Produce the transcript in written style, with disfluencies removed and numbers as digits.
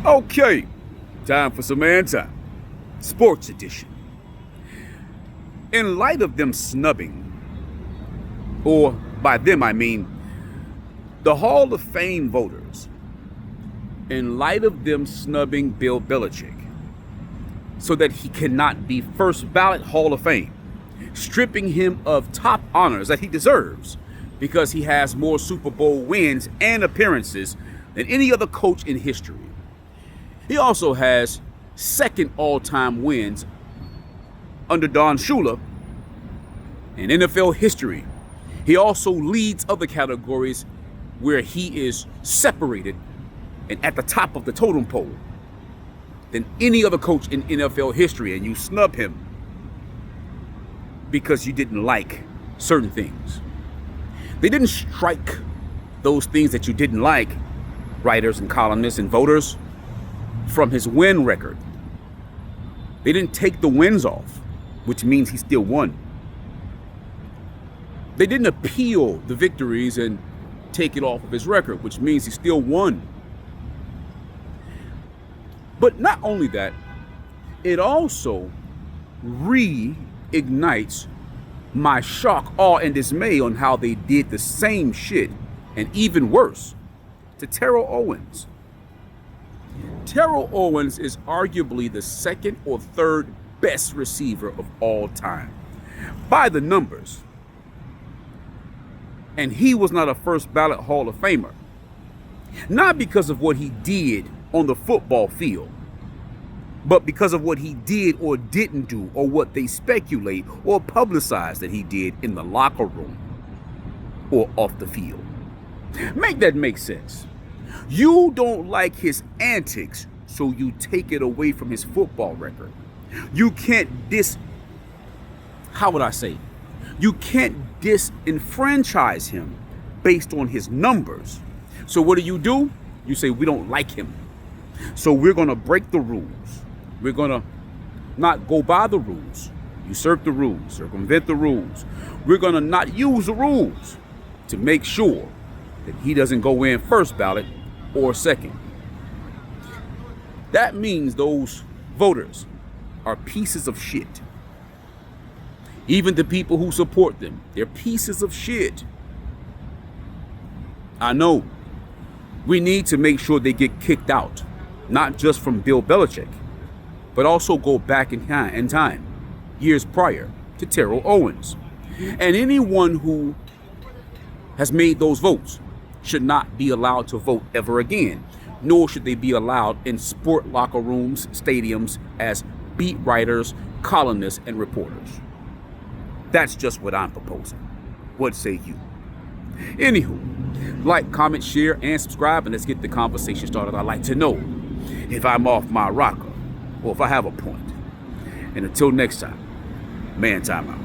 Okay, time for some man time. Sports edition. In light of them snubbing, or by them I mean the Hall of Fame voters, in light of them snubbing Bill Belichick so that he cannot be first ballot Hall of Fame, stripping him of top honors that he deserves because he has more Super Bowl wins and appearances than any other coach in history. He also has second all-time wins under Don Shula in NFL history. He also leads other categories where he is separated and at the top of the totem pole than any other coach in NFL history, and you snub him because you didn't like certain things. They didn't strike those things that you didn't like, writers and columnists and voters, from his win record. They didn't take the wins off, which means he still won. They didn't appeal the victories and take it off of his record, which means he still won. But not only that, it also reignites my shock, awe, and dismay on how they did the same shit, and even worse, to Terrell Owens. Terrell Owens is arguably the second or third best receiver of all time by the numbers. And he was not a first ballot Hall of Famer. Not because of what he did on the football field, but because of what he did or didn't do, or what they speculate or publicize that he did in the locker room or off the field. Make that make sense. You don't like his antics, so you take it away from his football record. You can't You can't disenfranchise him based on his numbers. So what do? You say, we don't like him, so we're going to break the rules. We're going to not go by the rules, usurp the rules, circumvent the rules. We're going to not use the rules to make sure that he doesn't go in first ballot or second. That means those voters are pieces of shit. Even the people who support them, they're pieces of shit. I know. We need to make sure they get kicked out, not just from Bill Belichick, but also go back in time, years prior to Terrell Owens. And anyone who has made those votes should not be allowed to vote ever again, nor should they be allowed in sport locker rooms, stadiums, as beat writers, columnists, and reporters. That's just what I'm proposing. What say you? Anywho, like, comment, share, and subscribe, and let's get the conversation started. I'd like to know if I'm off my rocker or if I have a point. And until next time, man time out.